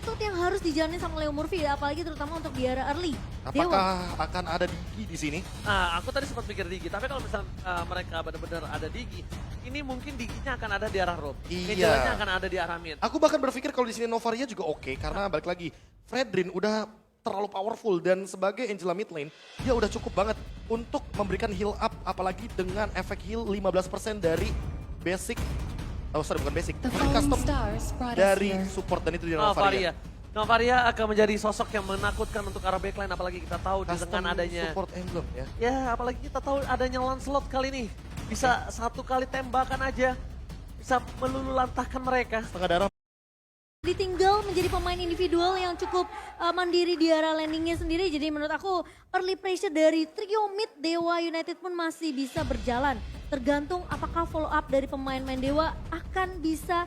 metode yang harus dijalani sama Leo Murphy, apalagi terutama untuk di era early. Apakah akan ada Digi di sini? Nah, aku tadi sempat pikir Digi, tapi kalau misalnya mereka benar-benar ada Digi, ini mungkin Diginya akan ada di arah Rob. Iya. Angelanya akan ada di arah mid. Aku bahkan berpikir kalau di sini Novaria juga oke, karena balik lagi Fredrin udah terlalu powerful dan sebagai Angela mid lane, dia udah cukup banget untuk memberikan heal up, apalagi dengan efek heal 15% dari basic, bukan basic, custom dari support, dan itu di Novaria. Novaria akan menjadi sosok yang menakutkan untuk arah backline, apalagi kita tahu dengan adanya support emblem ya. Ya, apalagi kita tahu adanya Lancelot kali ini. Bisa satu kali tembakan aja, bisa melululantahkan mereka. Setengah darah. Ditinggal menjadi pemain individual yang cukup mandiri di area landingnya sendiri. Jadi menurut aku early pressure dari trio mid Dewa United pun masih bisa berjalan. Tergantung apakah follow up dari pemain-pemain Dewa akan bisa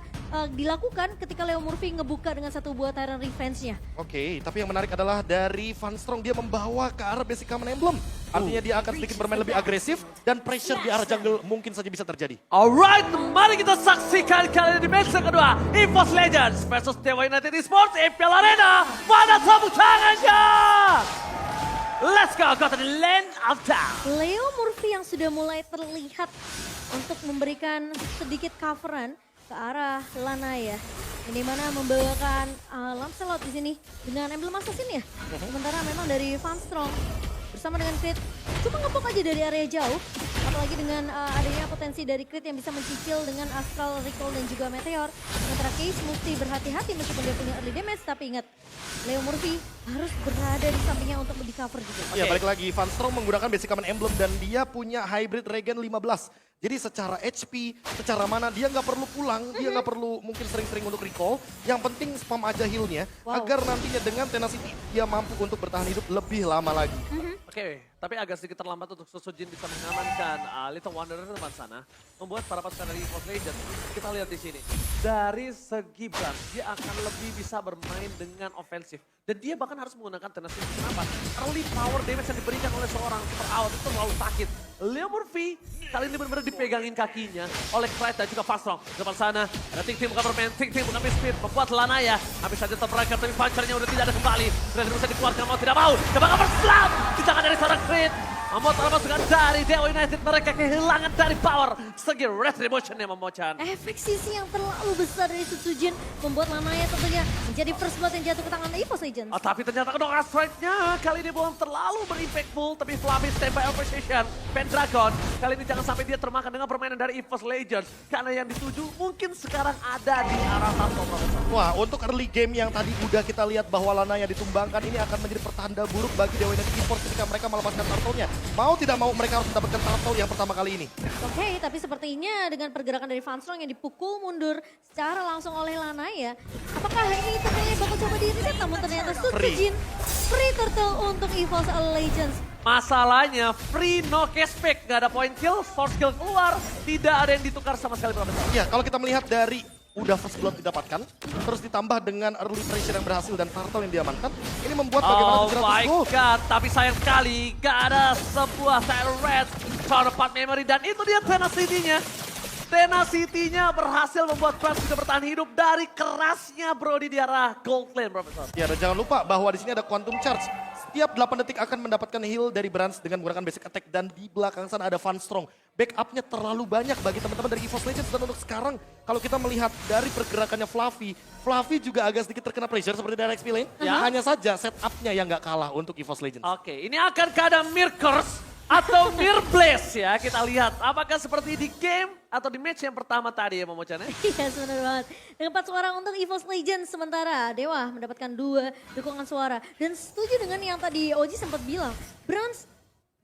dilakukan ketika Leo Murphy ngebuka dengan satu buah Tyrant Revenge-nya. Oke, tapi yang menarik adalah dari Van Strong, dia membawa ke arah basic common emblem. Artinya dia akan sedikit bermain lebih agresif dan pressure di arah jungle mungkin saja bisa terjadi. Alright, mari kita saksikan kali ini di match kedua. EVOS Legends versus Dewa United Esports EPL Arena. Mana tepuk tangannya? Let's go to the land of town. Leo Murphy yang sudah mulai terlihat untuk memberikan sedikit coveran ke arah Lanaya. Ini mana membawakan Lancelot di sini dengan emblem assassin ya. Sementara memang dari Van Strong bersama dengan Crit cuma ngepok aja dari area jauh. Apalagi dengan adanya potensi dari Crit yang bisa mencicil dengan Astral Recall dan juga Meteor. Sementara Case mesti berhati-hati meskipun dia punya early damage, tapi ingat Leo Murphy harus berada di sampingnya untuk di cover juga. Ya, balik lagi Van Strong menggunakan basic common emblem dan dia punya hybrid regen 15. Jadi secara HP, secara mana dia nggak perlu pulang, dia nggak perlu mungkin sering-sering untuk recall. Yang penting spam aja healnya agar nantinya dengan tenacity dia mampu untuk bertahan hidup lebih lama lagi. Oke, tapi agak sedikit terlambat untuk Susujin bisa mengamankan Little Wanderer di depan sana. Membuat para pasukan dari EVOS Legends, kita lihat di sini. Dari segi Brand, dia akan lebih bisa bermain dengan ofensif. Dan dia bahkan harus menggunakan tenacity. Kenapa? Early power damage yang diberikan oleh seorang super out itu terlalu sakit. Leo Murphy kali ini benar-benar dipegangin kakinya oleh Clyde dan juga Van Strong. Di depan sana ada Ting Ting bukan bermain, Ting Ting bukan speed, membuat Lanaya habis saja terperangkap tapi punchernya udah tidak ada kembali. Sudah bisa dikeluarkan, mau tidak mau. Coba cover slam di tangan dari seorang Crit. Membuat para pasukan dari Dewa United mereka kehilangan dari power. Segi retribution yang memochan. Efek sisi yang terlalu besar dari Sutsujin membuat Lanaya tentunya menjadi first blood yang jatuh ke tangan EVOS Legends. Oh, tapi ternyata kedua strike-nya kali ini belum terlalu berimpactful. Tapi Fluffy standby opposition. Pendragon kali ini jangan sampai dia termakan dengan permainan dari EVOS Legends. Karena yang dituju mungkin sekarang ada di arah Tanto. Wah, untuk early game yang tadi udah kita lihat bahwa Lanaya ditumbangkan, ini akan menjadi pertanda buruk bagi Dewa United Esports ketika mereka melepaskan turtle-nya. Mau tidak mau mereka harus mendapatkan turtle yang pertama kali ini. Oke, tapi sepertinya dengan pergerakan dari Van Strong yang dipukul mundur secara langsung oleh Lanaya, apakah ini tentunya bakal coba di-reset? Namun ternyata Sutsujin free turtle untuk EVOS Legends. Masalahnya free no cashback, gak ada point kill, force kill keluar, tidak ada yang ditukar sama sekali Profesor. Ya, kalau kita melihat dari udah first blood didapatkan, terus ditambah dengan early pressure yang berhasil dan turtle yang diamankan, ini membuat bagaimana Oh 700 my gold. god, tapi sayang sekali gak ada sebuah Silent Red, counterpart memory, dan itu dia tenacity-nya. Tenacity-nya berhasil membuat Brand bisa bertahan hidup dari kerasnya Brody di arah gold lane, Profesor. Ya, dan jangan lupa bahwa di sini ada quantum charge. Setiap 8 detik akan mendapatkan heal dari Brands dengan menggunakan basic attack, dan di belakang sana ada Van Strong. Backupnya terlalu banyak bagi teman-teman dari EVOS Legends, dan untuk sekarang kalau kita melihat dari pergerakannya Fluffy juga agak sedikit terkena pressure seperti dari XP Lane. Ya. Hanya saja setupnya yang nggak kalah untuk EVOS Legends. Oke, ini akan ada Mirror Curse atau Mirror Blaze ya. Kita lihat apakah seperti di game atau di match yang pertama tadi ya Momochan ya. Iya benar banget. Dengan 4 suara untuk EVOS Legends, sementara Dewa mendapatkan 2 dukungan suara. Dan setuju dengan yang tadi Oji sempat bilang, Browns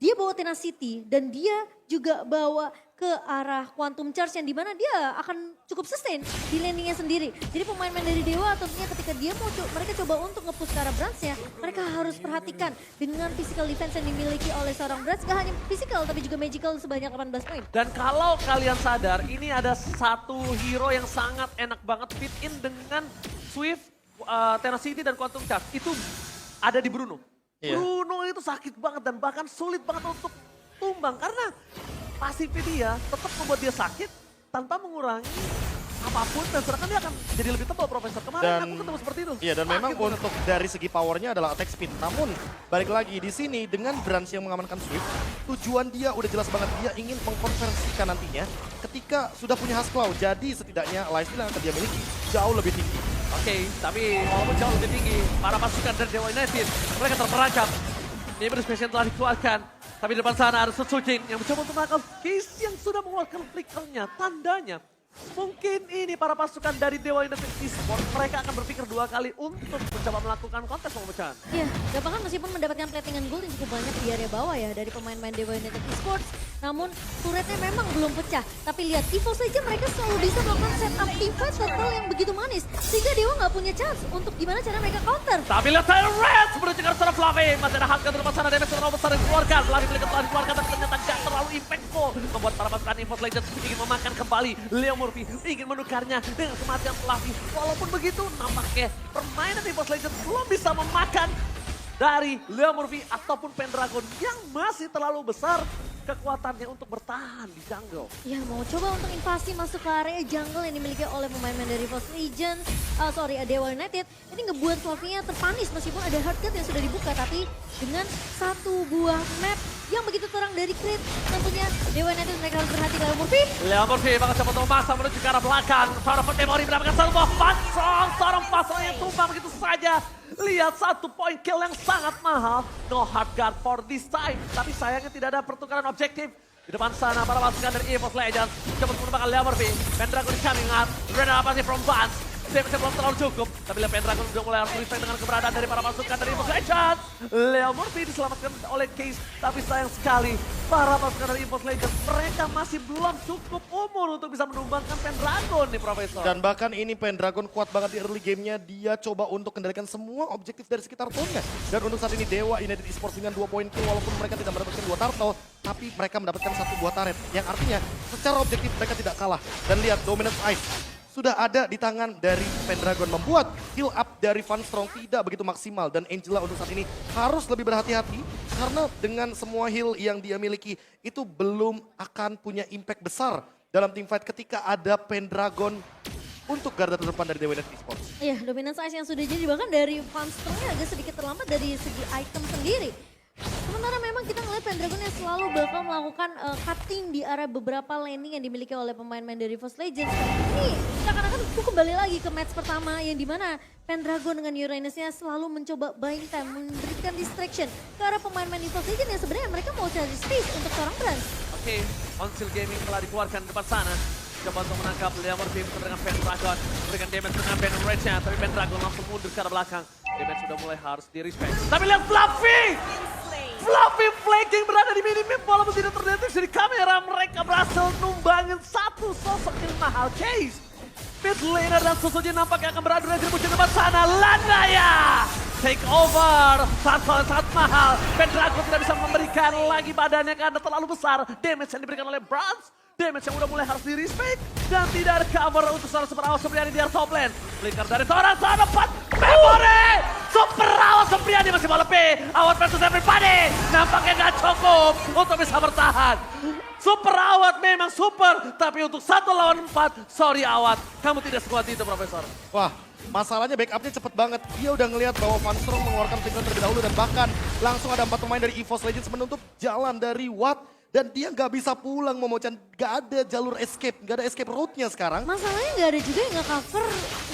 dia bawa tenacity dan dia juga bawa ke arah quantum charge yang dimana dia akan cukup sustain di landingnya sendiri. Jadi pemain-pemain dari Dewa tentunya ketika dia mau mereka coba untuk nge-push ke arah Brands-nya, mereka harus perhatikan dengan physical defense yang dimiliki oleh seorang Brands. Gak hanya physical tapi juga magical sebanyak 18 poin. Dan kalau kalian sadar, ini ada satu hero yang sangat enak banget fit in dengan Swift, Tenacity dan Quantum Charge. Itu ada di Bruno. Iya. Bruno itu sakit banget dan bahkan sulit banget untuk tumbang. Karena pasifnya dia tetap membuat dia sakit tanpa mengurangi apapun dan sedangkan dia akan jadi lebih tebal Profesor. Kemarin Dan aku ketemu seperti itu. iya, dan memang Sakit banget. untuk dari segi powernya adalah attack speed. Namun balik lagi di sini dengan Brans yang mengamankan Swift, tujuan dia udah jelas banget, dia ingin mengkonversikan nantinya ketika sudah punya Hasclaw. Jadi setidaknya lifesteal yang akan dia miliki jauh lebih tinggi. Oke, tapi walaupun jauh lebih tinggi, para pasukan dari Dewa United, mereka terperangkap. Neighbor Special telah dikeluarkan, tapi di depan sana ada Sutsujin yang mencoba untuk menangkap Case yang sudah mengeluarkan flickernya. Tandanya, mungkin ini para pasukan dari Dewa United Esports, mereka akan berpikir dua kali untuk mencoba melakukan kontes pemecahan. Ya, Gapakan meskipun mendapatkan platingan gold yang cukup banyak di area bawah ya dari pemain-pemain Dewa United Esports. Namun turretnya memang belum pecah. Tapi lihat, EVOS saja mereka selalu bisa melakukan setup teamfight total yang begitu manis. Sehingga Dewa nggak punya chance untuk gimana cara mereka counter. Tapi lihat Red menuju ke arah Fluffy. Masih ada Hakan di depan sana, damage terlalu besar yang dikeluarkan. Fluffy telah dikeluarkan tapi ternyata gak terlalu impactful. Membuat para pasukan EVOS Legends ingin memakan kembali Leo Murphy. Ingin menukarnya dengan kematian Fluffy. Walaupun begitu, nampaknya permainan EVOS Legends belum bisa memakan dari Leo Murphy ataupun Pendragon yang masih terlalu besar kekuatannya untuk bertahan di jungle. Ya, mau coba untuk invasi masuk ke area jungle yang dimiliki oleh pemain-pemain dari EVOS Legends, Dewa United. Ini ngebuat Fluffy-nya terpanis meskipun ada hard cut yang sudah dibuka, tapi dengan satu buah map yang begitu terang dari Crit, tentunya Dewa United mereka harus berhati Leo Murphy. Leo Murphy bakal coba untuk memaksa menuju ke arah belakang. Seorang Memori mendapatkan satu buah pansong. Seorang pasang yang tumbang begitu saja. Lihat satu point kill yang sangat mahal. No hard guard for this time. Tapi sayangnya tidak ada pertukaran objektif. Di depan sana para pasukan dari EVOS Legends. Coba menggunakan Leo Murphy. Pendragon coming up. Ready apa sih from Vance. Damage belum terlalu cukup. Tapi lihat Pendragon sudah mulai harus respect dengan keberadaan dari para pasukan dari EVOS Legends. Leo Murphy diselamatkan oleh Case. Tapi sayang sekali para pasukan dari EVOS Legends. Mereka masih belum cukup umur untuk bisa menumbangkan Pendragon nih Profesor. Dan bahkan ini Pendragon kuat banget di early gamenya. Dia coba untuk kendalikan semua objektif dari sekitar tone-nya. Dan untuk saat ini Dewa United Esports dengan 2 poin kill walaupun mereka tidak mendapatkan 2 turtle. Tapi mereka mendapatkan 1 buah turret. Yang artinya secara objektif mereka tidak kalah. Dan lihat Dominance Ice sudah ada di tangan dari Pendragon. Membuat heal up dari Van Strong tidak begitu maksimal. Dan Angela untuk saat ini harus lebih berhati-hati. Karena dengan semua heal yang dia miliki itu belum akan punya impact besar dalam teamfight ketika ada Pendragon untuk garda terdepan dari Dewa United Esports. Iya, Dominance Ice yang sudah jadi bahkan dari Van Strong-nya agak sedikit terlambat dari segi item sendiri. Sementara memang kita ngeliat Pendragon yang selalu bakal melakukan cutting di area beberapa laning yang dimiliki oleh pemain-pemain dari EVOS Legends. Ini seakan-akan kembali lagi ke match pertama yang dimana Pendragon dengan Uranus-nya selalu mencoba buying time, memberikan distraction ke arah pemain-pemain EVOS Legends yang sebenarnya mereka mau cari space untuk seorang Brand. Oke, Onsil Gaming telah dikeluarkan di depan sana. Coba untuk menangkap Leo Murphy dengan Pendragon. Berikan damage dengan Rage-nya, tapi Pendragon langsung mundur ke arah belakang. Damage sudah mulai harus di-respect. Tapi lihat Fluffy! Fluffy flanking berada di mini-map walaupun tidak terdeteksi di kamera. Mereka berhasil numbangin satu sosok yang mahal. Case, mid laner dan Sutsujin nampaknya akan beradu dengan di depan sana. Lanaya! Take over, sangat mahal. Pendragon tidak bisa memberikan lagi badannya karena terlalu besar. Damage yang diberikan oleh Brans. Damage yang udah mulai harus di-respect. Dan tidak ada cover untuk seorang Super Awas Supriyadi di top lane. Flicker dari seorang dapat Memori! Super Awas Supriyadi masih mau lebih. Awat versus everybody. Nampaknya gak cukup untuk bisa bertahan. Super Awat memang super. Tapi untuk 1 lawan 4, sorry Awat. Kamu tidak sekuat itu Profesor. Wah, masalahnya backupnya cepet banget. Dia udah ngelihat bahwa Van Strong mengeluarkan flicker terlebih dahulu dan bahkan langsung ada 4 pemain dari EVOS Legends menutup jalan dari Watt. Dan dia nggak bisa pulang Momochan, nggak ada jalur escape, nggak ada escape route-nya sekarang. Masalahnya nggak ada juga yang nge-cover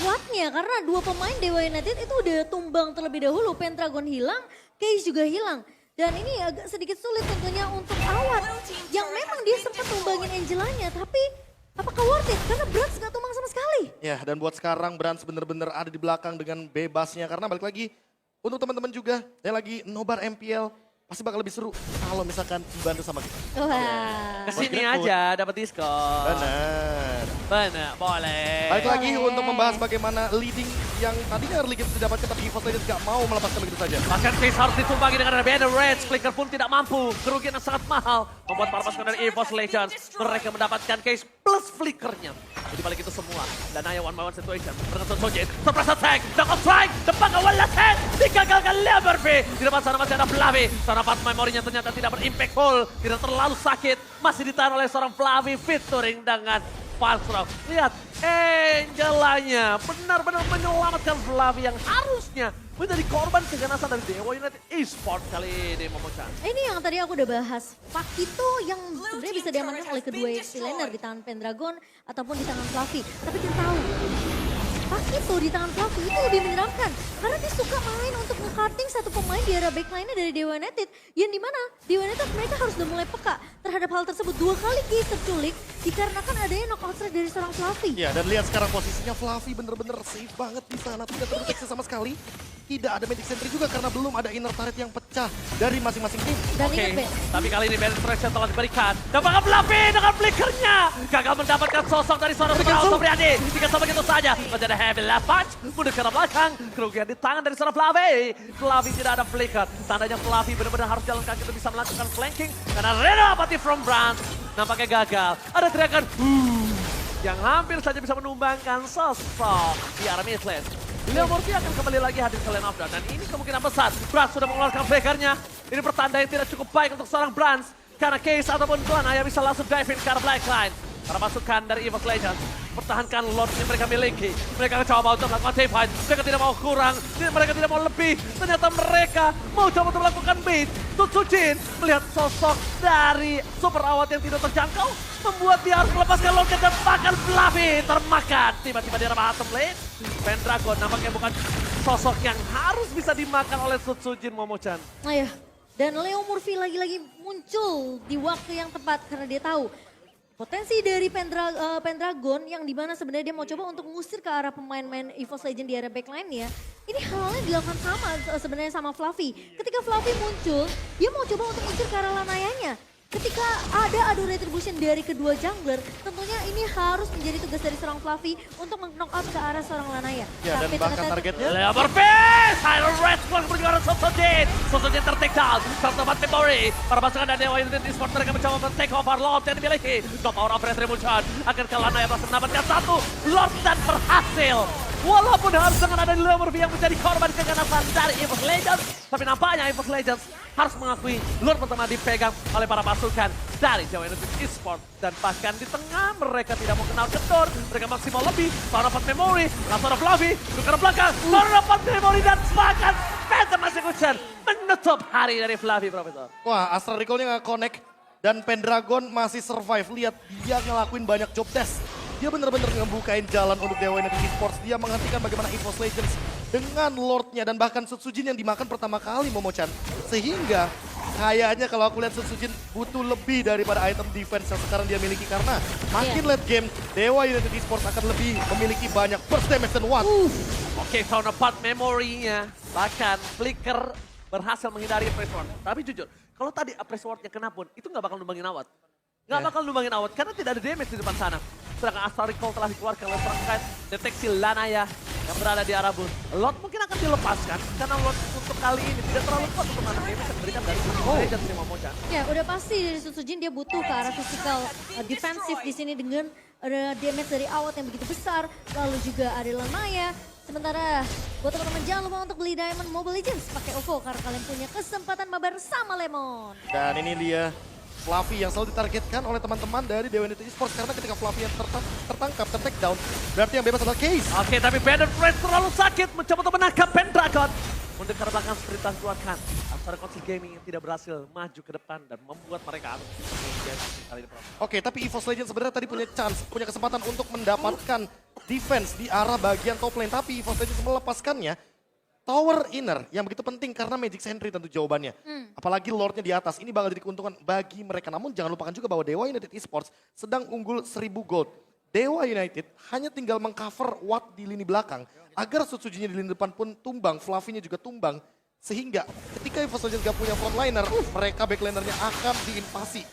Watt-nya karena 2 pemain Dewa United itu udah tumbang terlebih dahulu. Pendragon hilang, Case juga hilang. Dan ini agak sedikit sulit tentunya untuk Awat yang memang dia sempat tumbangin Angelanya, tapi apakah worth it? Karena Brans nggak tumbang sama sekali. Ya, dan buat sekarang Brans bener-bener ada di belakang dengan bebasnya. Karena balik lagi, untuk teman-teman juga yang lagi nobar MPL, pasti bakal lebih seru kalau misalkan dibantu sama kita. Wah. Kesini aja dapat diskon. Benar. Boleh. Balik lagi Boleh. untuk membahas bagaimana leading yang tadinya early game didapatkan tapi EVOS Legends gak mau melepaskan begitu saja. Bahkan Case harus ditumbangi dengan ada banner Rage. Flicker pun tidak mampu. Kerugian yang sangat mahal. Membuat para pasukan dari EVOS Legends. Mereka mendapatkan Case plus flickernya. Jadi balik itu semua. Dan Naya 1-by-1 situation. Dengan Sutsujin. Surprise attack. Knock strike. Depan awal attack. Digagalkan Leo Murphy. Di depan sana masih ada Fluffy. Seorang part memorinya ternyata tidak berimpactful. Tidak terlalu sakit. Masih ditahan oleh seorang Fluffy featuring dengan Van Strong. Lihat, Angelanya benar-benar menyelamatkan Fluffy yang harusnya menjadi korban keganasan dari Dewa United Esports kali ini, Momo-chan. Ini yang tadi aku udah bahas. Pakito yang sebenarnya bisa diamankan oleh kedua XP laner di tangan Pendragon ataupun di tangan Fluffy. Tapi kita tahu, Pakito di tangan Fluffy itu lebih menyeramkan. Karena dia suka main untuk nge-cutting satu pemain di area backline-nya dari Dewa United. Yang dimana Dewa United mereka harus udah mulai peka terhadap hal tersebut. 2 kali Case terculik dikarenakan adanya knockout strike dari seorang Fluffy. Ya, dan lihat sekarang posisinya Fluffy bener-bener safe banget di sana. Tidak terdeteksi sama sekali. Tidak ada Magic Sentry juga karena belum ada inner turret yang pecah dari masing-masing tim. Dan Oke, ingat Ben, tapi kali ini Band Pressure telah diberikan. Dapatkan Fluffy dengan flickernya. Gagal mendapatkan sosok dari seorang Super Sobriadi. Jika sama begitu saja, menjadi heavy left punch. Mundur ke arah belakang. Kerugian di tangan dari seorang Fluffy. Fluffy tidak ada flicker. Tandanya Fluffy benar-benar harus jalan kaki untuk bisa melakukan flanking. Karena Reno Apathy from Brand nampaknya gagal. Ada teriakan yang hampir saja bisa menumbangkan sosok di arah mid lane. Leo Murphy akan kembali lagi hadir ke lane of Dawn. Dan ini kemungkinan besar. Brans sudah mengeluarkan flickernya. Ini pertanda yang tidak cukup baik untuk seorang Brans. Karena Case ataupun Lanaya bisa langsung dive in ke arah Blackline. Para pasukan dari EVOS Legends pertahankan Lord yang mereka miliki. Mereka coba untuk melakukan divide. Mereka tidak mau kurang, mereka tidak mau lebih. Ternyata mereka mau coba untuk melakukan beat. Tutsujin melihat sosok dari super awat yang tidak terjangkau. Membuat dia harus melepaskan Lord dan bahkan Fluffy termakan. Tiba-tiba di arah bottom lane. Pendragon nampaknya bukan sosok yang harus bisa dimakan oleh Tutsujin, Momo-chan. nah ya. Dan Leo Murphy lagi-lagi muncul di waktu yang tepat karena dia tahu potensi dari Pendragon yang dimana sebenarnya dia mau coba untuk mengusir ke arah pemain-pemain EVOS Legend di area backline ya. Ini halnya dilakukan sama sebenarnya sama Fluffy. Ketika Fluffy muncul, dia mau coba untuk mengusir ke arah Lanayanya. Ketika ada adu retribution dari kedua jungler, tentunya ini harus menjadi tugas dari seorang Fluffy untuk meng-knock out ke arah seorang Lanaya. Ya, dan bahkan targetnya Leo Murphy! Silent Red Squad berjuara Sosojin. Sosojin ter-take down. Satu tempat memory. Para pasukan dari Dewa United Esports mereka mencoba men-take over Lord yang dimiliki. No power of retribution. Akan ke Lanaya berhasil mendapatkan satu. Lord dan berhasil. Walaupun harus dengan ada Leo Murphy yang menjadi korban keganasan dari EVOS Legends. Tapi nampaknya EVOS Legends harus mengakui Lord pertama dipegang oleh para pasukan dari Dewa United Esports. Dan bahkan di tengah mereka tidak mau kenal kendor. Mereka maksimal lebih. Seorang dapat memory. Seorang Fluffy. Tukar belakang. Seorang dapat memory dan bahkan Phantom Execution menutup hari dari Fluffy, Profesor. Wah, Astral Recall-nya nggak connect. Dan Pendragon masih survive. Lihat, dia ngelakuin banyak job test. Dia benar-benar ngebukain jalan untuk Dewa United Esports. Dia menghentikan bagaimana EVOS Legends dengan Lordnya. Dan bahkan Sutsujin yang dimakan pertama kali, Momo-chan. Sehingga kayaknya kalau aku lihat Sutsujin butuh lebih daripada item defense yang sekarang dia miliki. Karena makin late game, Dewa United Esports akan lebih memiliki banyak burst damage dan one. Oke, counterpart memorinya. Bahkan Flicker berhasil menghindari press ward. Tapi jujur, kalau tadi press wardnya kena pun, itu nggak bakal numbangin awat. Nggak bakal numbangin awat karena tidak ada damage di depan sana. Sedangkan Astral Recall telah dikeluarkan oleh serangkaian deteksi Lanaya yang berada di arah booth. Lot mungkin akan dilepaskan karena Lot untuk kali ini tidak terlalu kuat untuk mana damage yang diberikan dari Legends di Momo-chan. Ya udah pasti dari Sutsujin dia butuh ke arah physical defensif di sini dengan ada damage dari awat yang begitu besar. Lalu juga ada Lanaya. Sementara buat teman-teman jangan lupa untuk beli Diamond Mobile Legends pakai OVO karena kalian punya kesempatan mabar sama Lemon. Dan ini dia Fluffy yang selalu ditargetkan oleh teman-teman dari Dewa United Esports. Karena ketika Fluffy yang tertangkap, ter-take down, berarti yang bebas adalah Case. Oke, tapi Bandit Friends terlalu sakit mencoba untuk menangkap Pendragon. Mundur ke belakang seperti yang keluarkan. Astral Council Gaming yang tidak berhasil maju ke depan dan membuat mereka harus kali ini. Oke, tapi EVOS Legends sebenarnya tadi punya chance, punya kesempatan untuk mendapatkan defense di arah bagian top lane. Tapi EVOS Legends melepaskannya. Tower inner yang begitu penting karena Magic Sentry tentu jawabannya. Apalagi Lordnya di atas, ini bakal jadi keuntungan bagi mereka. Namun jangan lupakan juga bahwa Dewa United Esports sedang unggul 1000 gold. Dewa United hanya tinggal mengcover Watt di lini belakang. Agar Sutsujinya di lini depan pun tumbang, Fluffy-nya juga tumbang. Sehingga ketika EVOS Legends gak punya frontliner, mereka backlinernya akan diinvasi.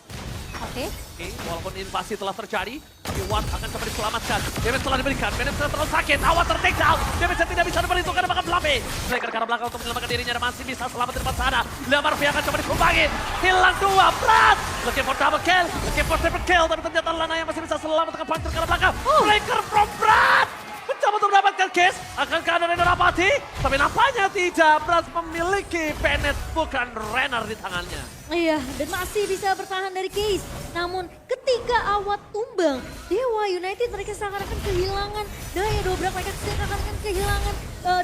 Oke. Oke, walaupun invasi telah terjadi, tapi Watt akan kembali diselamatkan. Damage telah diberikan, Damage telah terlalu sakit, Awat ter-take down. Damage tidak bisa diperhitungkan, bahkan Fluffy. Mereka ke arah belakang untuk menyelamatkan dirinya dan masih bisa selamat di depan sana. Leo Murphy akan coba dikumbangin. Hilang 2, Brad! Looking for double kill, looking for triple kill, tapi ternyata Lana yang masih bisa selamat dengan puncher ke arah belakang. Flicker from Brad! Mencoba untuk mendapatkan case, akankah ada Renner Apathy? Tapi nampaknya tidak, Brad memiliki Bennett bukan Renner di tangannya. Iya, dan masih bisa bertahan dari Case. Namun ketika Awat tumbang, Dewa United mereka seakan-akan kehilangan daya dobrak, mereka seakan-akan kehilangan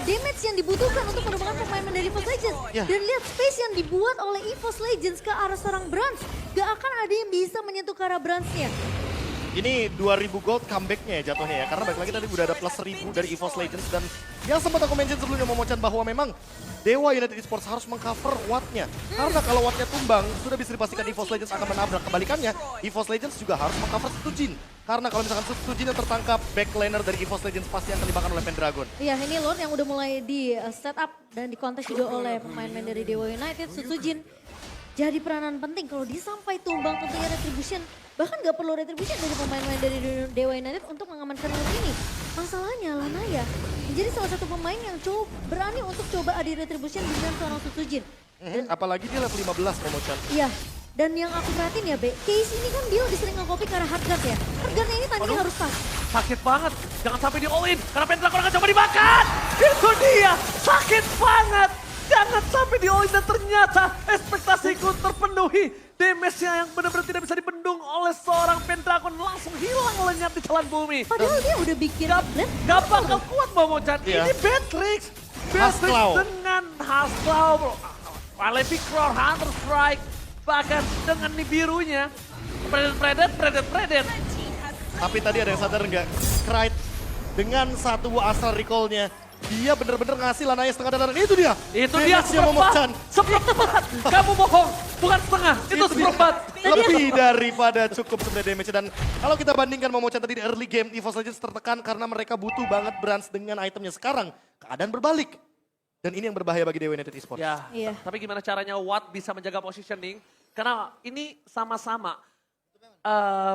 damage yang dibutuhkan untuk menemukan pemain dari EVOS Legends. Ya. Dan lihat space yang dibuat oleh EVOS Legends ke arah seorang Brans. Gak akan ada yang bisa menyentuh ke arah Bransnya. Ini 2000 gold comebacknya ya jatuhnya ya. Karena balik lagi tadi udah ada plus 1000 dari EVOS Legends. Dan yang sempat aku mention sebelumnya Momochan bahwa memang Dewa United Esports harus mengcover Wattnya. Karena kalau Wattnya tumbang, sudah bisa dipastikan EVOS Legends akan menabrak. Kebalikannya, EVOS Legends juga harus mengcover Stujin. Karena kalau misalkan Stujin yang tertangkap, backliner dari EVOS Legends pasti akan dimakan oleh Pendragon. Iya, ini Lord yang udah mulai di setup dan dikontes juga oleh pemain-pemain dari Dewa United, Sujin. Jadi peranan penting kalau dia sampai tumbang tentunya retribution. Bahkan gak perlu retribution dari pemain-pemain dari Dewa United untuk mengamankan Lord ini. Masalahnya Lanaya menjadi salah satu pemain yang berani untuk coba adi retribution dengan seorang Sujin. Apalagi dia level 15 Momochan. Iya, dan yang aku perhatiin ya Be, case ini kan dia lebih sering nge-copy ke arah hardguard ya. Hardguardnya ini timingnya harus pas. Sakit banget, jangan sampai di all in karena Pendragon akan coba dimakan. Itu dia, sakit banget. Jangan sampai di all in dan ternyata ekspektasiku terpenuhi. Damage-nya yang benar-benar tidak bisa dibendung oleh seorang Pendragon langsung hilang lenyap di telan bumi. Padahal dia udah bikin blend. Gak bakal kuat Momochan, Iya. ini Beatrix. Hasclaw. Dengan Hasclaw, Malefic Roar, Hunter Strike, bahkan dengan nih birunya. Predet. Tapi tadi ada yang sadar nggak? Skrite dengan satu Astral Recall-nya, dia bener-bener ngasih Lanaya setengah dadaran. Itu dia. Itu dia Damage-nya Momochan. seperempat. Kamu bohong, bukan setengah, itu seperempat. Lebih daripada cukup sebenarnya damage. Dan kalau kita bandingkan Momochan tadi di early game, EVOS Legends tertekan karena mereka butuh banget Brans dengan itemnya. Sekarang keadaan berbalik. Dan ini yang berbahaya bagi Dewa United Esports. Ya, Iya. tapi gimana caranya Watt bisa menjaga positioning? Karena ini sama-sama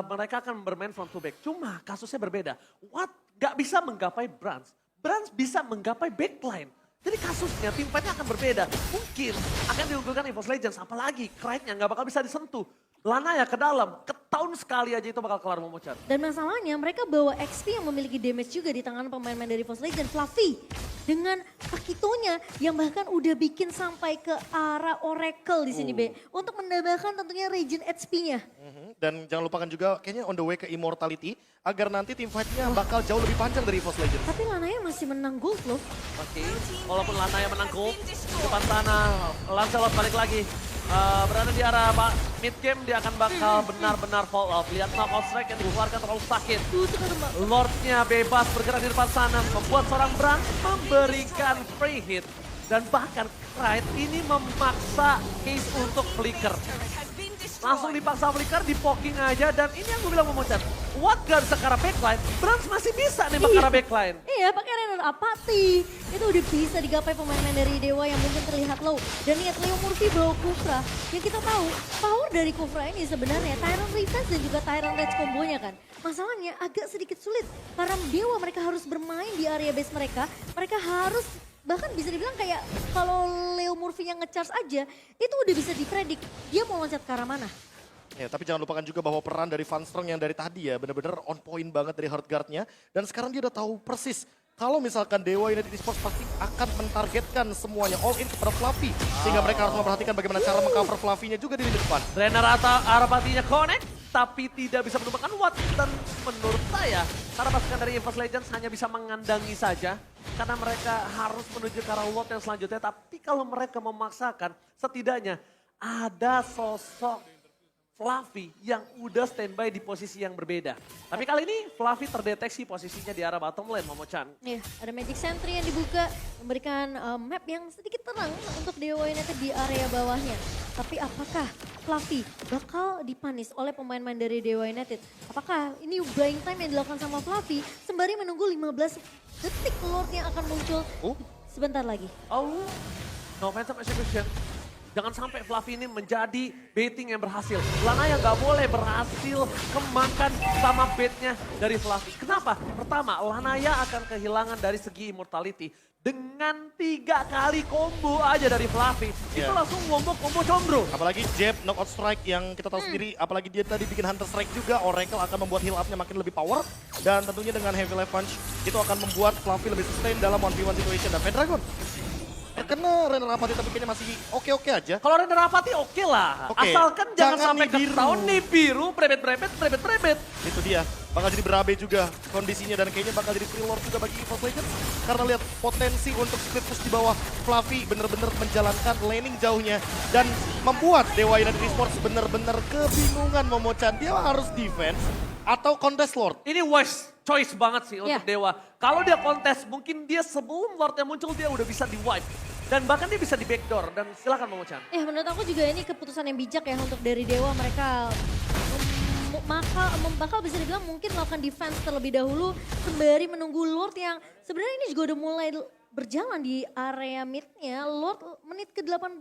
mereka akan bermain front to back. Cuma kasusnya berbeda. Watt gak bisa menggapai Brans. Brans bisa menggapai backline. Jadi kasusnya tim fight-nya akan berbeda. Mungkin akan diunggulkan EVOS Legends. Apalagi Krite-nya gak bakal bisa disentuh. Lanaya ke dalam, ketahuan sekali aja itu bakal kelar Momochan. Dan masalahnya mereka bawa XP yang memiliki damage juga di tangan pemain-pemain dari EVOS Legends, Fluffy. Dengan Pakitonya yang bahkan udah bikin sampai ke arah Oracle di sini, Be. Untuk menambahkan tentunya regen HP-nya. Dan jangan lupakan juga kayaknya on the way ke Immortality. Agar nanti tim fight-nya bakal jauh lebih panjang dari EVOS Legends. Tapi Lanaya masih menang gold loh. Oke, walaupun Lanaya menang gold, depan sana Lancelot balik lagi. Berada di arah mid game, dia akan bakal benar-benar fall off. Lihat knockout strike yang dikeluarkan terlalu sakit. Lordnya bebas bergerak di depan sana, membuat seorang Brand memberikan free hit. Dan bahkan Krite ini memaksa Case untuk flicker. Langsung dipaksa flicker, di poking aja, dan ini yang gue bilang Momochan. Watt gak bisa ke arah backline, Brans masih bisa nembak ke arah backline. Iya, pakai Renner Apathy. Itu udah bisa digapai pemain-pemain dari Dewa yang mungkin terlihat low. Dan lihat Leo Murphy bawa Kufra. Yang kita tahu, power dari Kufra ini sebenarnya Tyrant Revenge dan juga Tyrant Rage kombonya kan. Masalahnya agak sedikit sulit. Karena Dewa mereka harus bermain di area base mereka. Mereka harus, bahkan bisa dibilang kayak kalau Leo Murphy yang nge-charge aja, itu udah bisa dipredik dia mau loncat ke arah mana. Ya, tapi jangan lupakan juga bahwa peran dari Van Strong yang dari tadi ya benar-benar on point banget dari hard guard-nya. Dan sekarang dia udah tahu persis kalau misalkan Dewa United Esports pasti akan mentargetkan semuanya all in kepada Fluffy. Sehingga mereka harus memperhatikan bagaimana cara mengcover Fluffy-nya juga di depan. Renner atau Arapatinya connect, tapi tidak bisa menumbangkan Watt. Dan menurut saya, para pasukan dari EVOS Legends hanya bisa mengandangi saja. Karena mereka harus menuju ke arah Watt yang selanjutnya. Tapi kalau mereka memaksakan, setidaknya ada sosok Fluffy yang udah standby di posisi yang berbeda. Tapi kali ini Fluffy terdeteksi posisinya di arah bottom lane, Momochan. Iya, ada Magic Sentry yang dibuka, memberikan map yang sedikit terang untuk Dewa United di area bawahnya. Tapi apakah Fluffy bakal dipanis oleh pemain-pemain dari Dewa United? Apakah ini buying time yang dilakukan sama Fluffy sembari menunggu 15 detik Lord yang akan muncul sebentar lagi? Oh, no phantom execution. Jangan sampai Fluffy ini menjadi baiting yang berhasil. Lanaya nggak boleh berhasil kemakan sama baitnya dari Fluffy. Kenapa? Pertama, Lanaya akan kehilangan dari segi immortality. Dengan 3 kali combo aja dari Fluffy, itu langsung combo combro. Apalagi jab, knockout strike yang kita tahu sendiri, apalagi dia tadi bikin hunter strike juga, Oracle akan membuat heal up-nya makin lebih power. Dan tentunya dengan heavy life punch, itu akan membuat Fluffy lebih sustain dalam 1v1 situation. Dan Pendragon kena Rainer Apathy tapi kayaknya masih oke-oke aja. Kalau Rainer Apathy oke lah. Oke, Asalkan jangan sampai jangan nih ketahuan nih biru, brebet. Itu dia, bakal jadi berabe juga kondisinya dan kayaknya bakal jadi free lord juga bagi EVOS Legends. Karena lihat potensi untuk split push di bawah, Fluffy bener-bener menjalankan laning jauhnya dan membuat Dewa United Esports bener-bener kebingungan Momochan. Dia harus defense atau contest lord. Ini wise choice banget sih untuk Iya. Dewa. Kalau dia kontes, mungkin dia sebelum Lordnya muncul dia udah bisa di-wipe. Dan bahkan dia bisa di backdoor dan silakan Momochan. Menurut aku juga ini keputusan yang bijak ya untuk dari Dewa. Mereka bakal bisa dibilang mungkin melakukan defense terlebih dahulu sembari menunggu Lord yang sebenarnya ini juga udah mulai berjalan di area midnya. Lord menit ke-19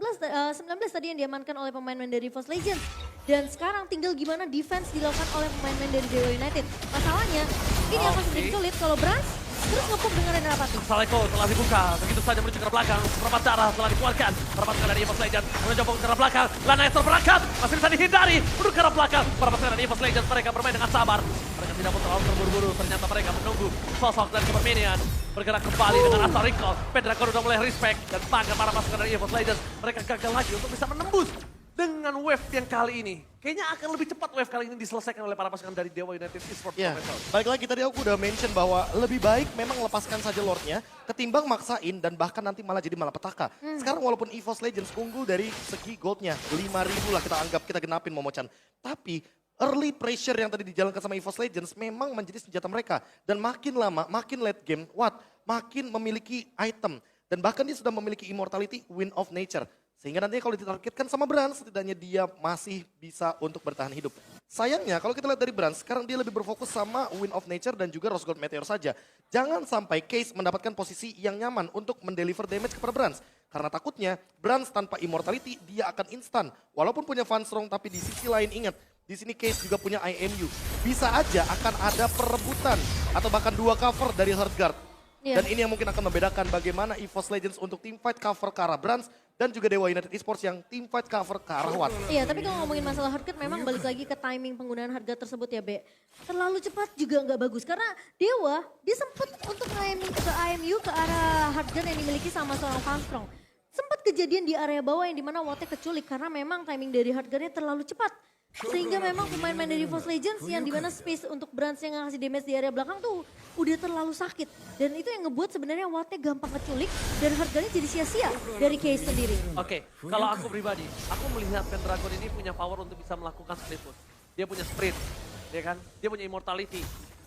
tadi yang diamankan oleh pemain-pemain dari EVOS Legends. Dan sekarang tinggal gimana defense dilakukan oleh pemain-pemain dari Dewa United. Masalahnya ini akan sedikit sulit kalau Brans terus nge-pop dengan Rainer Apathy. Saleko telah dibuka, begitu saja menuju ke belakang. Perempat darah telah dikeluarkan. Perempat dari EVOS Legends mencoba ke arah belakang. Lana yang terberangkat, masih bisa dihindari. Menuju ke arah belakang. Perempat dari EVOS Legends mereka bermain dengan sabar. Mereka tidak mau terlalu terburu-buru, ternyata mereka menunggu sosok dan Super Minion bergerak kembali dengan asal recall. Pendragon udah mulai respect dan bangga para pasukan dari EVOS Legends. Mereka gagal lagi untuk bisa menembus dengan wave yang kali ini. Kayaknya akan lebih cepat wave kali ini diselesaikan oleh para pasukan dari Dewa United Esports. Ya, balik lagi tadi aku udah mention bahwa lebih baik memang lepaskan saja Lordnya ketimbang maksain dan bahkan nanti malah jadi malapetaka. Sekarang walaupun EVOS Legends unggul dari segi goldnya 5.000 lah kita anggap, kita genapin Momochan. Tapi early pressure yang tadi dijalankan sama EVOS Legends memang menjadi senjata mereka. Dan makin lama, makin late game, makin memiliki item. Dan bahkan dia sudah memiliki immortality, Wind of Nature. Sehingga nantinya kalau ditargetkan sama Brans, setidaknya dia masih bisa untuk bertahan hidup. Sayangnya kalau kita lihat dari Brans, sekarang dia lebih berfokus sama Wind of Nature dan juga Rose Gold Meteor saja. Jangan sampai Case mendapatkan posisi yang nyaman untuk mendeliver damage kepada Brans. Karena takutnya Brans tanpa immortality dia akan instan. Walaupun punya Fan Strong tapi di sisi lain ingat, di sini Case juga punya IMU. Bisa aja akan ada perebutan atau bahkan 2 cover dari Heartguard. Iya. Dan ini yang mungkin akan membedakan bagaimana EVOS Legends untuk teamfight cover ke arah Brans dan juga Dewa United Esports yang teamfight cover ke arah Watt. Iya, tapi kalau ngomongin masalah hardcut memang balik lagi ke timing penggunaan harga tersebut ya, Be. Terlalu cepat juga nggak bagus karena Dewa dia sempat untuk ke IMU ke arah hardgun yang dimiliki sama seorang Fanstrong. Sempat kejadian di area bawah yang dimana Wattnya keculik karena memang timing dari hardgunnya terlalu cepat. Sehingga memang pemain-pemain dari EVOS Legends yang dimana space untuk Brans yang ngasih damage di area belakang tuh udah terlalu sakit. Dan itu yang ngebuat sebenarnya Wattnya gampang keculik dan harganya jadi sia-sia dari Case sendiri. Oke, kalau aku pribadi, aku melihat Pendragon ini punya power untuk bisa melakukan split push. Dia punya sprint, ya kan? Dia punya immortality.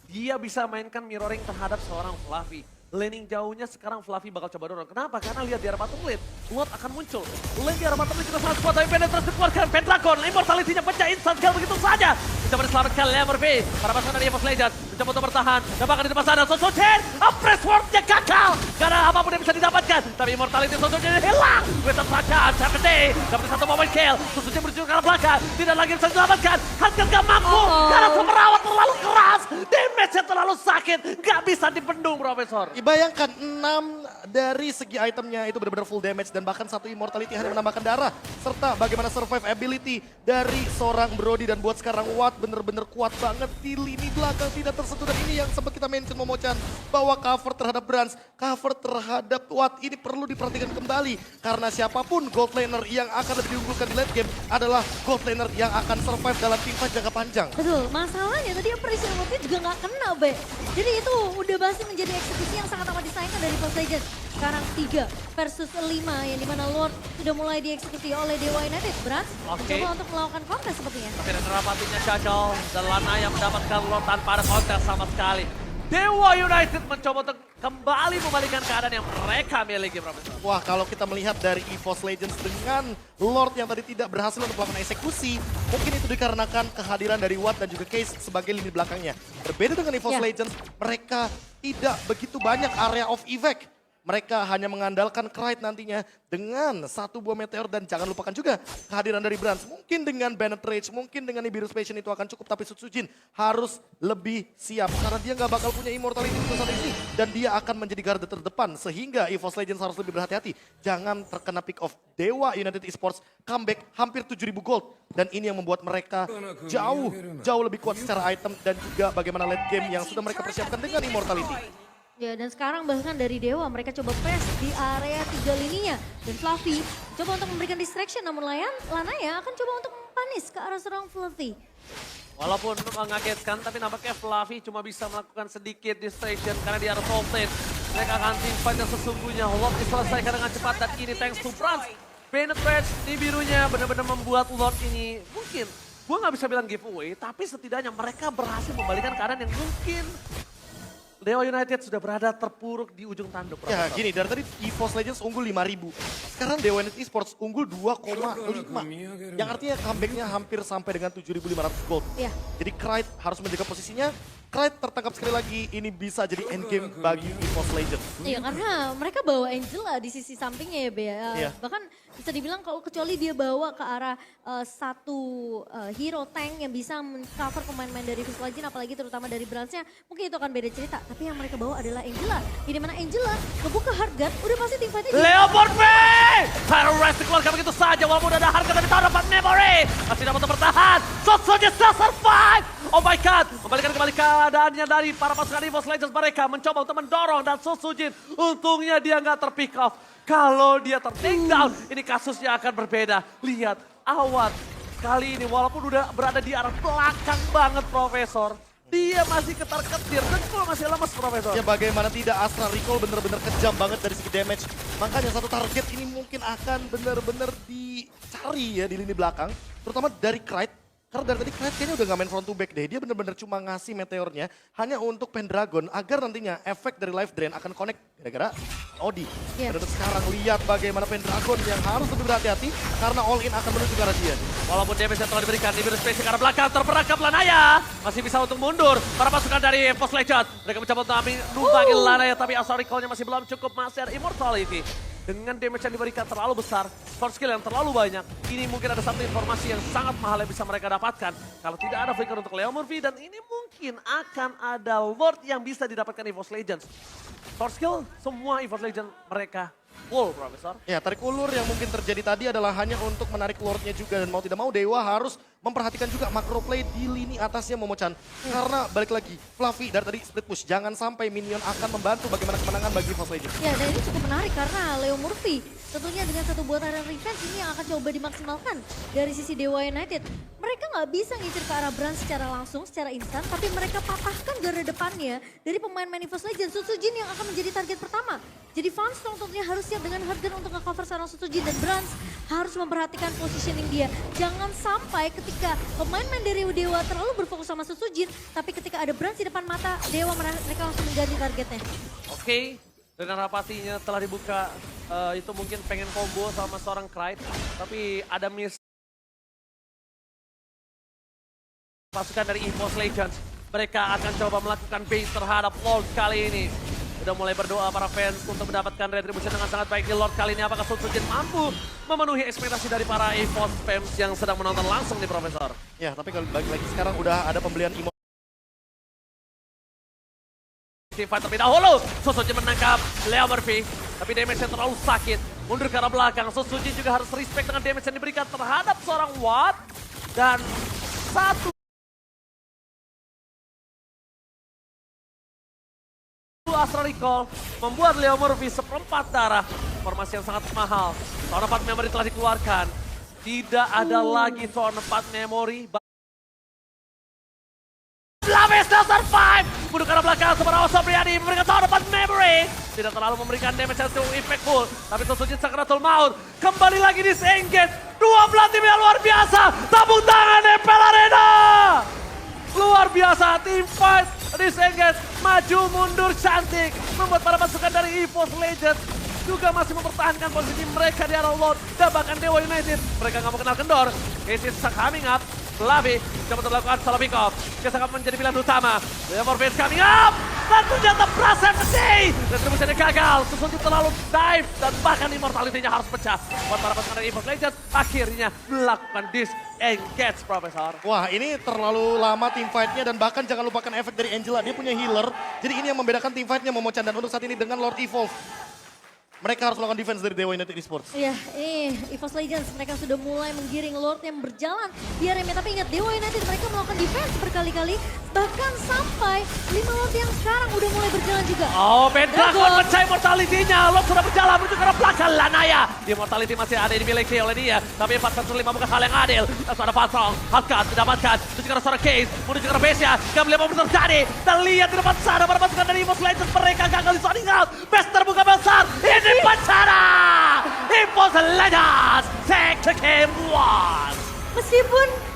Dia bisa mainkan mirroring terhadap seorang Fluffy. Laning jauhnya sekarang Fluffy bakal coba dorong. Kenapa? Karena lihat di arah bottom lane, Lord akan muncul. Lane di arah bottom lane juga sangat kuat, tapi penetrasi dikeluarkan. Pendragon, immortality-nya pecah instant kill begitu saja. Mencoba diselamatkan Leverby. Para pasukan dari EVOS Legends mencoba untuk bertahan. Dan bahkan di depan sana, Sosochin, press ward-nya gagal. Karena apapun yang bisa didapatkan. Tapi immortality Sosochin hilang. With attack, 7D. Dapat satu moment kill. Sosochin menuju ke arah belakang. Tidak lagi bisa diselamatkan. Hankir gak mampu. Karena pemerawat terlalu keras. Damage-nya terlalu sakit. Gak bisa dibendung, Profesor. Bayangkan 6 dari segi itemnya itu benar-benar full damage dan bahkan 1 immortality hanya menambahkan darah. Serta bagaimana survive ability dari seorang Brody dan buat sekarang Watt benar-benar kuat banget di lini belakang tidak tersentuh. Dan ini yang sempat kita mention Momochan bahwa cover terhadap Brans, cover terhadap Watt ini perlu diperhatikan kembali. Karena siapapun gold laner yang akan lebih diunggulkan di late game adalah gold laner yang akan survive dalam teamfight jangka panjang. Betul, masalahnya tadi Appreciation Award-nya juga nggak kena, Be. Jadi itu udah pasti menjadi eksekusi yang sangat amat disayangkan dari EVOS Legends. Sekarang 3 versus 5 yang dimana Lord sudah mulai dieksekusi oleh Dewa United. Brans mencoba untuk melakukan kontes sepertinya. Tapi Rainer Apathy-nya gagal dan Lana yang mendapatkan Lord tanpa ada kontes sama sekali. Dewa United mencoba untuk kembali membalikkan keadaan yang mereka miliki, Profesor. Wah, kalau kita melihat dari EVOS Legends dengan Lord yang tadi tidak berhasil untuk melakukan eksekusi, mungkin itu dikarenakan kehadiran dari Watt dan juga Case sebagai lini belakangnya. Berbeda dengan EVOS Legends, mereka tidak begitu banyak area of effect. Mereka hanya mengandalkan Knight nantinya dengan 1 buah meteor dan jangan lupakan juga kehadiran dari Brans. Mungkin dengan Banned Rage, mungkin dengan Nibiru's Passion itu akan cukup, tapi Sutsujin harus lebih siap karena dia nggak bakal punya immortality untuk saat ini dan dia akan menjadi garda terdepan sehingga EVOS Legends harus lebih berhati-hati. Jangan terkena pick off Dewa United Esports comeback hampir 7.000 gold dan ini yang membuat mereka jauh lebih kuat secara item dan juga bagaimana late game yang sudah mereka persiapkan dengan immortality. Ya, dan sekarang bahkan dari Dewa mereka coba press di area 3 lininya. Dan Fluffy coba untuk memberikan distraction, namun Lanaya akan coba untuk panis ke arah seorang Fluffy. Walaupun mengagetkan, tapi nampaknya Fluffy cuma bisa melakukan sedikit distraction karena dia harus hold lane. Mereka akan teamfight yang sesungguhnya. Lord diselesaikan dengan cepat dan ini thanks to Brans. Penetrate di birunya benar-benar membuat Lord ini mungkin, gue nggak bisa bilang giveaway, tapi setidaknya mereka berhasil membalikan keadaan yang mungkin Dewa United sudah berada terpuruk di ujung tanduk. Ya gini, dari tadi EVOS Legends unggul 5.000. Sekarang Dewa United Esports unggul 2,5. Yang artinya comebacknya hampir sampai dengan 7.500 gold. Iya. Jadi Krite harus menjaga posisinya. Krite tertangkap sekali lagi, ini bisa jadi endgame bagi EVOS Legends. Iya, karena mereka bawa Angela di sisi sampingnya ya, Bea. Iya. Bahkan bisa dibilang kalau kecuali dia bawa ke arah satu hero tank yang bisa cover pemain-pemain dari EVOS Legends, apalagi terutama dari Bransnya, mungkin itu akan beda cerita. Tapi yang mereka bawa adalah Angela. Di mana Angela ngebuka Hardguard, udah pasti teamfightnya dia. Leopard V! Fire Rest dikeluarkan begitu saja walaupun ada harga dari tahun dapat memory. Masih dapat bertahan. Sosonya still survive. Oh my god. Kembalikan kembali keadaannya dari para pasukan EVOS Legends. Mereka mencoba untuk mendorong dan Sosujin. Untungnya dia nggak terpick off. Kalau dia ter-take down, ini kasusnya akan berbeda. Lihat, Awad kali ini walaupun udah berada di arah belakang banget Profesor. Dia masih ketar-ketir, dan kalau masih lemas Profesor. Ya bagaimana tidak, Astral Recall benar-benar kejam banget dari segi damage. Makanya satu target ini mungkin akan benar-benar dicari ya di lini belakang. Terutama dari Krite. Karena dari tadi Krite kayaknya udah gak main front to back deh. Dia benar-benar cuma ngasih meteornya hanya untuk Pendragon agar nantinya efek dari life drain akan connect gara-gara Odi. Iya. Dan untuk sekarang lihat bagaimana Pendragon yang harus lebih berhati-hati karena all in akan menuju ke arah dia. Walaupun damage yang telah diberikan di space ke arah belakang terperangkap Lanaya. Masih bisa untuk mundur. Para pasukan dari EVOS Legends. Mereka mencoba untuk numpangin Lanaya tapi Astral Recall-nya masih belum cukup. Masih ada Immortality. Dengan damage yang diberikan terlalu besar, score skill yang terlalu banyak, ini mungkin ada satu informasi yang sangat mahal yang bisa mereka dapatkan. Kalau tidak ada flicker untuk Leo Murphy, dan ini mungkin akan ada Lord yang bisa didapatkan EVOS Legends. Score skill, semua EVOS Legends mereka full, Profesor. Ya, tarik ulur yang mungkin terjadi tadi adalah hanya untuk menarik Lordnya juga. Dan mau tidak mau Dewa harus memperhatikan juga macro play di lini atasnya Momochan. Karena balik lagi, Fluffy dari tadi split push. Jangan sampai minion akan membantu bagaimana kemenangan bagi EVOS Legends. Ya, dan ini cukup menarik karena Leo Murphy tentunya dengan satu buatan revenge ini yang akan coba dimaksimalkan dari sisi Dewa United. Mereka nggak bisa ngincer ke arah Brand secara langsung, secara instan, tapi mereka patahkan garda depannya dari pemain-pemain EVOS Legends. Sosujin yang akan menjadi target pertama. Jadi Funstrong tentunya harus siap dengan hardgun untuk nge-cover seorang Sosujin, dan Brand harus memperhatikan positioning dia. Jangan sampai ketika pemain-pemain dari Dewa terlalu berfokus sama Sosujin, tapi ketika ada Brand di depan mata, Dewa mereka langsung mengganti targetnya. Oke, dengan rapatinya telah dibuka, itu mungkin pengen combo sama seorang Krite, tapi ada miss. Pasukan dari EVOS Legends, mereka akan coba melakukan bait terhadap Lord kali ini. Udah mulai berdoa para fans untuk mendapatkan retribution dengan sangat baik di Lord kali ini. Apakah Sosujin mampu memenuhi ekspektasi dari para EVOS fans yang sedang menonton langsung nih Profesor? Ya, tapi kalau balik lagi sekarang udah ada pembelian imo. Fight terlebih dahulu, Sosujin menangkap Leo Murphy, tapi damage-nya terlalu sakit. Mundur ke arah belakang, Sosujin juga harus respect dengan damage yang diberikan terhadap seorang Watt. Dan satu Astral Recall membuat Leo Murphy seperempat darah. Formasi yang sangat mahal. Tahun 4 memory telah dikeluarkan. Tidak ada lagi tahun 4 memory. Lave still survive! Mundur ke arah belakang, seorang Osobriani memberikan tahun 4 memory. Tidak terlalu memberikan damage yang cukup impactful. Tapi Sosujin Sakratul Maut kembali lagi disengage. Dua belah tim yang luar biasa. Tabung tangan Nepal Arena! Luar biasa, team fight disengage, maju mundur cantik. Membuat para pasukan dari EVOS Legends juga masih mempertahankan posisi mereka di arah Lord. Dan bahkan Dewa United, mereka nggak mau kenal kendor. This is coming up. Lavi coba melakukan solo pick off. Kesangkap menjadi pilihan utama. Leo Murphy coming up. Dan ternyata Brass FC. Retribusinya gagal. Sosujin terlalu dive. Dan bahkan immortality-nya harus pecah. Buat para pasukan dari EVOS Legends akhirnya melakukan disengage, Profesor. Wah, ini terlalu lama team fight-nya dan bahkan jangan lupakan efek dari Angela. Dia punya healer. Jadi ini yang membedakan team fight-nya Momochan, dan untuk saat ini dengan Lord Evolve. Mereka harus melakukan defense dari Dewa United Esports. Iya, EVOS Legends mereka sudah mulai menggiring Lord yang berjalan di area tapi ingat Dewa United mereka melakukan defense berkali-kali bahkan sampai 5 Lord yang sekarang udah mulai berjalan juga. Oh, Pendragon Dragon. pecah immortality-nya. Lord sudah berjalan menuju ke arah belakang Lanaya. Immortality masih ada dimiliki oleh dia. Tapi 4 versus 5 bukan hal yang adil. Langsung ada Fastrong. Hakan didapatkan. Menuju ke arah seorang Case. Menuju ke arah base-nya. Gak melihat apa terjadi. Dan lihat di depan sana para pasukan dari EVOS Legends. Mereka gagal di zoning out. Base terbuka besar. Ini bencana. EVOS Legends take the game 1. Meskipun